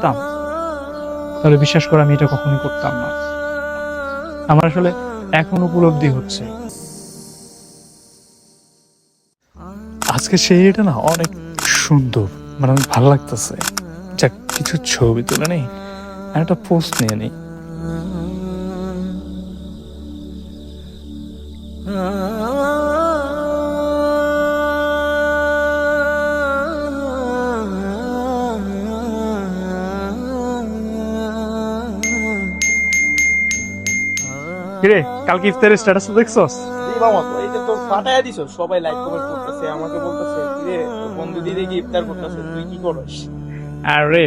ভাবতাম, তাহলে বিশ্বাস করে আমি এটা কখনোই করতাম না। আমার আসলে এখন উপলব্ধি হচ্ছে আজকে সেই এটা না অনেক সুন্দর, মানে অনেক ভালো লাগতেছে। যাক, কিছু ছবি তুলে নেই, একটা পোস্ট নিয়ে নেই। কিরে, কালকে ইফতারের স্ট্যাটাস দেখছস? জি মামা, তো এটা তো ফাটাইয়া দিছো, সবাই লাইক কমেন্ট করতেছে, আমাকে বলতেছে কিরে তোর বন্ধু দিদি কি ইফতার করতেছে, তুই কি করস? আরে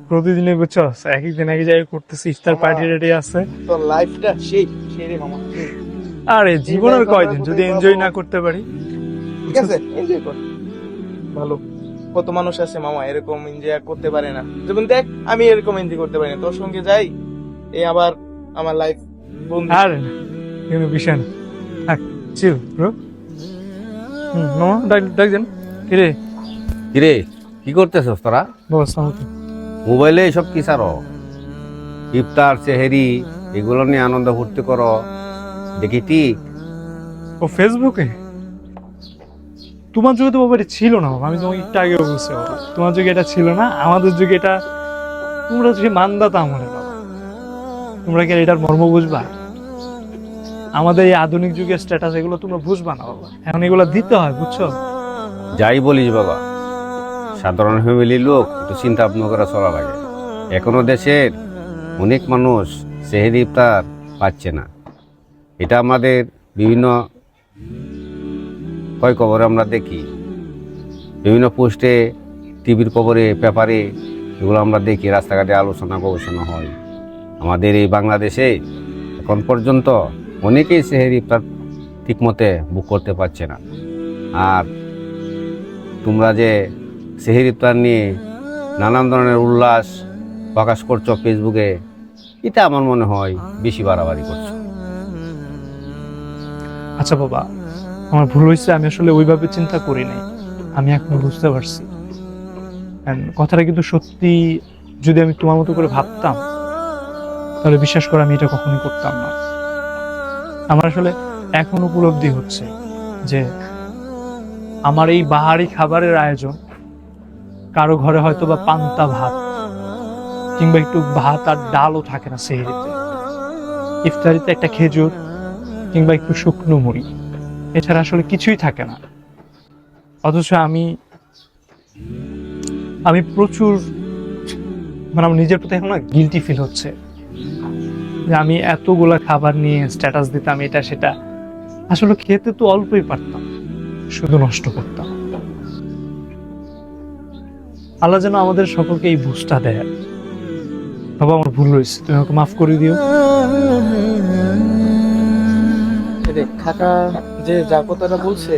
প্রতিদিনই বুঝছস, এক এক দিন এক এক জায়গায় করতেছি, ইফতার পার্টি রেডি আছে। তোর লাইফটা সেই সেই রে মামা, সেই। আরে জীবনের life কয়দিন, আমরা যদি কোথায় এনজয় পাবো? না করতে পারি। ঠিক আছে, এনজয় কর, ভালো। কত মানুষ আছে মামা এরকম এনজয় করতে পারে না, যেমন দেখ আমি এরকম এনজয় করতে পারি না, তোর সঙ্গে যাই এই আবার আমার লাইফ বন্ধু। আরে না, কিন্তু বিষয় না, থাক, চিল ব্রো। মামা ডাক দেন। কিরে কিরে, কি করতেছস তোরা? বস, আমাকে মোবাইলে এসব কি ছাড়ো? ইফতার সেহেরি এগুলো নিয়ে আনন্দ ফুর্তি করো দেখি ঠিক। ও ফেসবুকে তোমার যুগে তো বাবা এটা ছিল না বাবা, আমি তোমাকে একটু আগেও বলছি বাবা, তোমার যুগে এটা ছিল না, আমাদের যুগে এটা। তোমরা যে মানদাতা আমলে বাবা, তোমরা কি আর এটার মর্ম বুঝবা? আমাদের এই আধুনিক যুগের স্ট্যাটাস এগুলো তোমরা বুঝবা না বাবা, এখন এগুলো দিতে হয়, বুঝছো? যাই বলিস বাবা, সাধারণ ফ্যামিলির লোক একটু চিন্তা ভাবনা করে চলা লাগে। এখনো দেশের অনেক মানুষ সেহেরি ইফতার পাচ্ছে না। এটা আমাদের বিভিন্ন খবরে আমরা দেখি, বিভিন্ন পোস্টে, টিভির খবরে, পেপারে এগুলো আমরা দেখি, রাস্তাঘাটে আলোচনা গবেষণা হয়। আমাদের এই বাংলাদেশে এখন পর্যন্ত অনেকেই সেহেরি ইফতার ঠিকমতে বুক করতে পারছে না। আর তোমরা যে সেহেরি ইফতার নিয়ে নানান ধরনের উল্লাস প্রকাশ করছো ফেসবুকে, এটা আমার মনে হয় বেশি বাড়াবাড়ি করছো। আচ্ছা বাবা, আমার ভুল হয়েছে, আমি আসলে ওইভাবে চিন্তা করি নাই, আমি এখন বুঝতে পারছি। And কথাটা কিন্তু সত্যি, যদি আমি তোমার মতো করে ভাবতাম, তাহলে বিশ্বাস করে আমি এটা কখনোই করতাম না। আমার আসলে এখন উপলব্ধি হচ্ছে যে আমার এই বাহারি খাবারের আয়োজন, কারো ঘরে হয়তো বা পান্তা ভাত কিংবা একটু ভাত আর ডালও থাকে না সেহরিতে, ইফতারিতে একটা খেজুর কিংবা একটু শুকনো মুড়ি, এছাড়া আসলে কিছুই থাকে না। অথচ আমি আমি প্রচুর, মানে আমার নিজের প্রতি এখন না গিলটি ফিল হচ্ছে যে আমি এতগুলা খাবার নিয়ে স্ট্যাটাস দিতাম, এটা সেটা, আসলে খেতে তো অল্পই পারতাম, শুধু নষ্ট করতাম। আল্লাহ যেন আমাদের সকলকে এই বুঝটা দেয়। বাবা, আমার ভুল হয়েছে, তুমি আমাকে মাফ করে দিও। দেখ কাকা যে যা কথাটা বলছে